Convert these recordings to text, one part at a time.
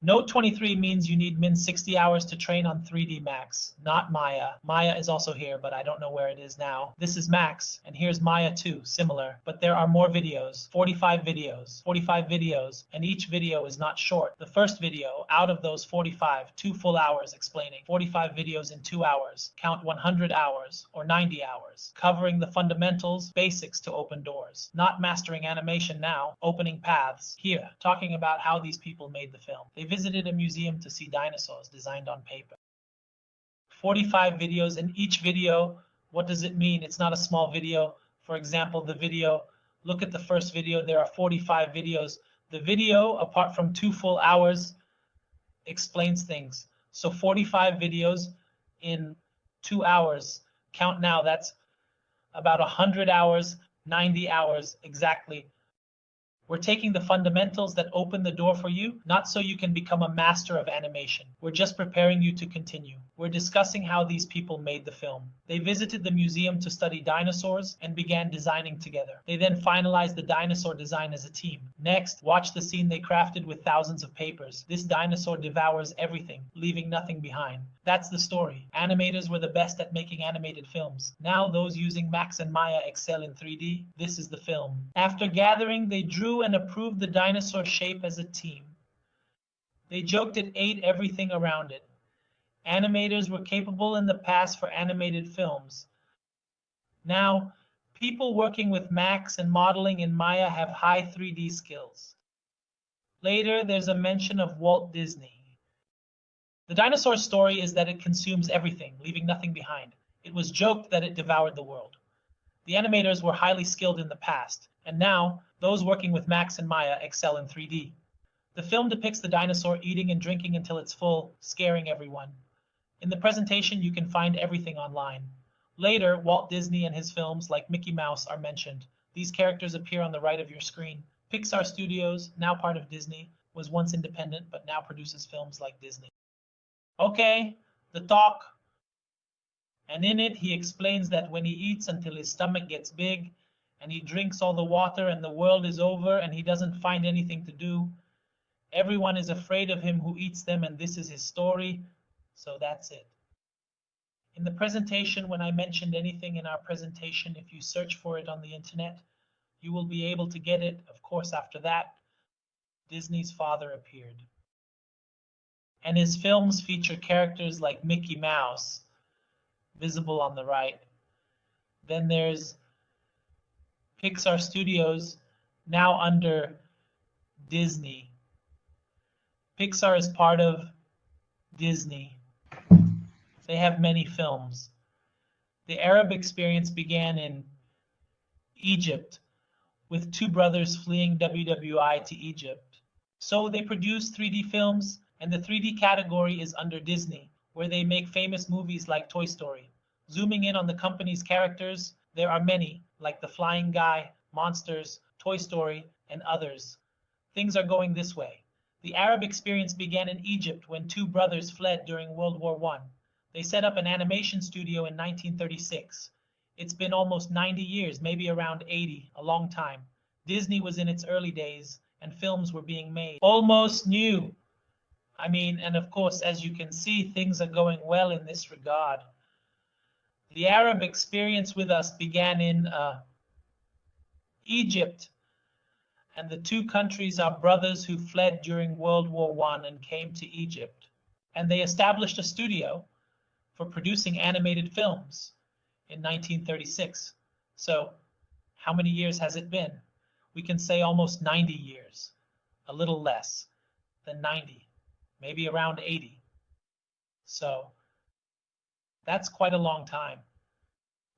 Note 23 means you need min 60 hours to train on 3D Max, not Maya. Maya is also here, but I don't know where it is now. This is Max, and here's Maya 2, similar, but there are more videos, 45 videos, and each video is not short. The first video, out of those 45, 2 full hours explaining, 45 videos in 2 hours, count 100 hours, or 90 hours, covering the fundamentals, basics to open doors. Not mastering animation now, opening paths. Here, talking about how these people made the film. They visited a museum to see dinosaurs designed on paper. 45 videos, in each video, what does it mean? It's not a small video. For example, the video, look at the first video, there are 45 videos. The video, apart from 2 full hours, explains things. So 45 videos in 2 hours. Count now, that's about 100 hours, 90 hours exactly. We're taking the fundamentals that open the door for you, not so you can become a master of animation. We're just preparing you to continue. We're discussing how these people made the film. They visited the museum to study dinosaurs and began designing together. They then finalized the dinosaur design as a team. Next, watch the scene they crafted with thousands of papers. This dinosaur devours everything, leaving nothing behind. That's the story. Animators were the best at making animated films. Now those using Max and Maya excel in 3D. This is the film. After gathering, they drew and approved the dinosaur shape as a team. They joked it ate everything around it. Animators were capable in the past for animated films. Now, people working with Max and modeling in Maya have high 3D skills. Later, there's a mention of Walt Disney. The dinosaur story is that it consumes everything, leaving nothing behind. It was joked that it devoured the world. The animators were highly skilled in the past, and now, those working with Max and Maya excel in 3D. The film depicts the dinosaur eating and drinking until it's full, scaring everyone. In the presentation, you can find everything online. Later, Walt Disney and his films like Mickey Mouse are mentioned. These characters appear on the right of your screen. Pixar Studios, now part of Disney, was once independent but now produces films like Disney. Okay, the talk. And in it, he explains that when he eats until his stomach gets big, and he drinks all the water and the world is over and he doesn't find anything to do, everyone is afraid of him who eats them, and this is his story. So that's it. In the presentation, when I mentioned anything in our presentation, if you search for it on the internet, you will be able to get it. Of course, after that, Disney's father appeared. And his films feature characters like Mickey Mouse, visible on the right. Then there's Pixar Studios, now under Disney. Pixar is part of Disney. They have many films. The Arab experience began in Egypt, with 2 brothers fleeing WWI to Egypt. So they produced 3D films, and the 3D category is under Disney, where they make famous movies like Toy Story. Zooming in on the company's characters, there are many, like The Flying Guy, Monsters, Toy Story, and others. Things are going this way. The Arab experience began in Egypt when 2 brothers fled during World War I. They set up an animation studio in 1936. It's been almost 90 years, maybe around 80, a long time. Disney was in its early days, and films were being made. Almost new. And of course, as you can see, things are going well in this regard. The Arab experience with us began in Egypt, and the 2 countries are brothers who fled during World War I and came to Egypt. And they established a studio for producing animated films in 1936. So, how many years has it been? We can say almost 90 years, a little less than 90, maybe around 80. So, that's quite a long time.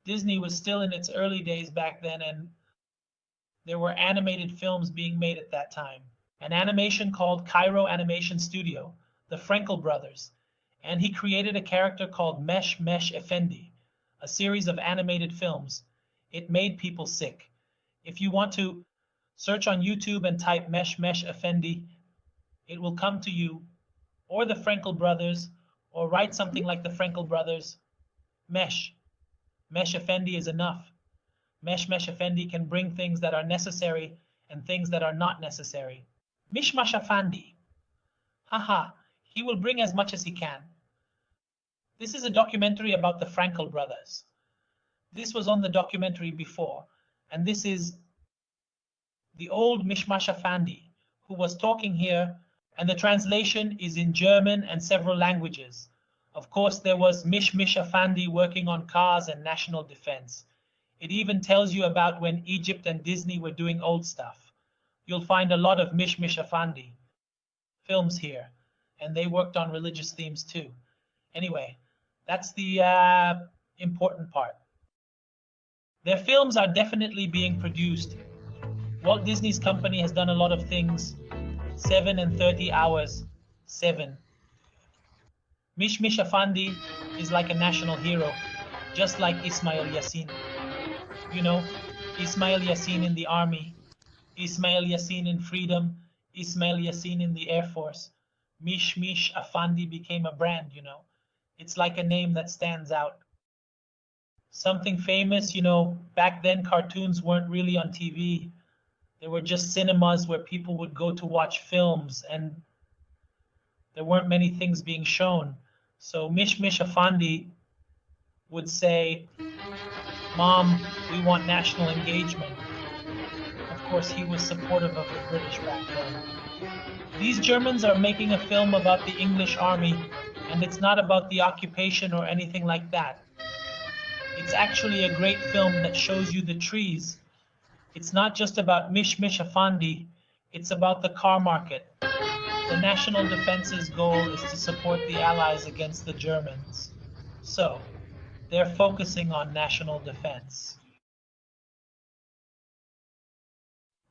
Disney was still in its early days back then, and there were animated films being made at that time. An animation called Cairo Animation Studio, the Frankel brothers, and he created a character called Mesh Mesh Effendi, a series of animated films. It made people sick. If you want to search on YouTube and type Mesh Mesh Effendi, it will come to you, or the Frankel brothers, or write something like the Frankel brothers. Mesh Effendi is enough. Mesh Effendi can bring things that are necessary and things that are not necessary. Mishmash Effendi. Haha, he will bring as much as he can. This is a documentary about the Frankel brothers. This was on the documentary before, and this is the old Mishmash Afandi who was talking here, and the translation is in German and several languages. Of course, there was Mishmish Afandi working on cars and national defense. It even tells you about when Egypt and Disney were doing old stuff. You'll find a lot of Mishmish Afandi films here, and they worked on religious themes too. Anyway, that's the important part. Their films are definitely being produced. Walt Disney's company has done a lot of things. 7 and 30 hours, 7. Mishmish Afandi is like a national hero, just like Ismail Yassin. You know, Ismail Yassin in the army, Ismail Yassin in freedom, Ismail Yassin in the Air Force. Mishmish Afandi became a brand, you know. It's like a name that stands out. Something famous, you know, back then cartoons weren't really on TV. There were just cinemas where people would go to watch films, and there weren't many things being shown. So Mishmish Afandi would say, "Mom, we want national engagement." Of course, he was supportive of the British back then. These Germans are making a film about the English army, and it's not about the occupation or anything like that. It's actually a great film that shows you the trees. It's not just about Mishmish Afandi, it's about the car market. The National Defense's goal is to support the Allies against the Germans. So, they're focusing on national defense.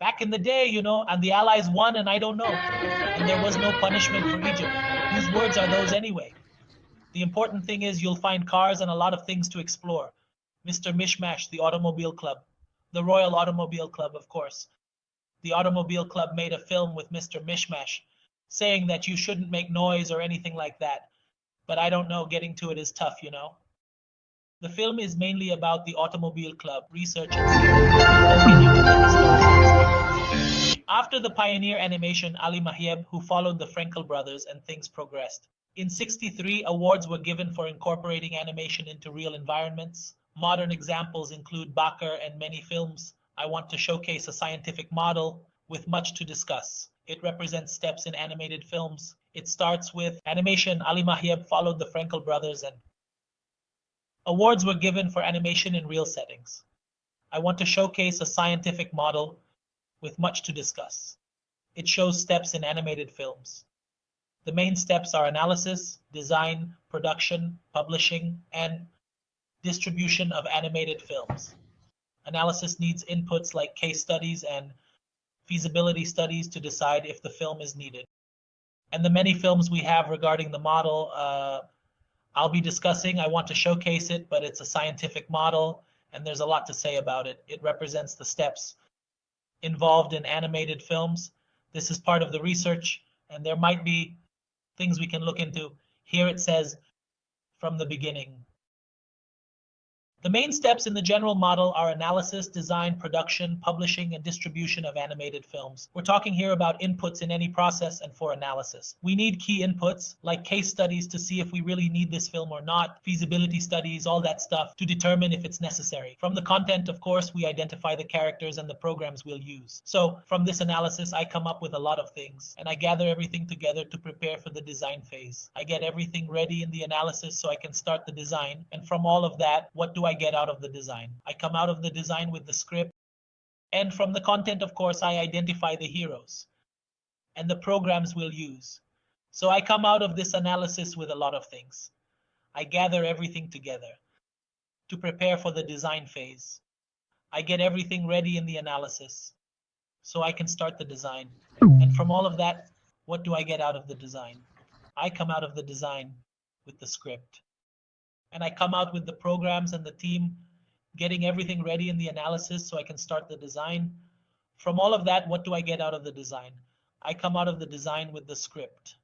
Back in the day, you know, and the Allies won and I don't know. And there was no punishment for Egypt. Whose words are those anyway? The important thing is you'll find cars and a lot of things to explore. Mr. Mishmash, the Automobile Club. The Royal Automobile Club, of course. The Automobile Club made a film with Mr. Mishmash, saying that you shouldn't make noise or anything like that. But I don't know, getting to it is tough, you know. The film is mainly about the Automobile Club, research and see. After the pioneer animation Ali Mahieb, who followed the Frankel brothers, and things progressed. In '63, awards were given for incorporating animation into real environments. Modern examples include Bakr and many films. I want to showcase a scientific model with much to discuss. It represents steps in animated films. It starts with animation. Ali Mahieb followed the Frankel brothers, and awards were given for animation in real settings. I want to showcase a scientific model with much to discuss. It shows steps in animated films. The main steps are analysis, design, production, publishing, and distribution of animated films. Analysis needs inputs like case studies and feasibility studies to decide if the film is needed. And the many films we have regarding the model, I'll be discussing. I want to showcase it, but it's a scientific model, and there's a lot to say about it. It represents the steps involved in animated films. This is part of the research, and there might be things we can look into. Here it says, from the beginning. The main steps in the general model are analysis, design, production, publishing, and distribution of animated films. We're talking here about inputs in any process and for analysis. We need key inputs like case studies to see if we really need this film or not, feasibility studies, all that stuff to determine if it's necessary. From the content, of course, we identify the characters and the programs we'll use. So from this analysis, I come up with a lot of things, and I gather everything together to prepare for the design phase. I get everything ready in the analysis so I can start the design, and from all of that, what do I get out of the design? I come out of the design with the script, and from the content, of course, I identify the heroes and the programs we'll use. So I come out of this analysis with a lot of things. I gather everything together to prepare for the design phase. I get everything ready in the analysis so I can start the design. And from all of that, what do I get out of the design? I come out of the design with the script. And I come out with the programs and the team, getting everything ready in the analysis so I can start the design. From all of that, what do I get out of the design? I come out of the design with the script.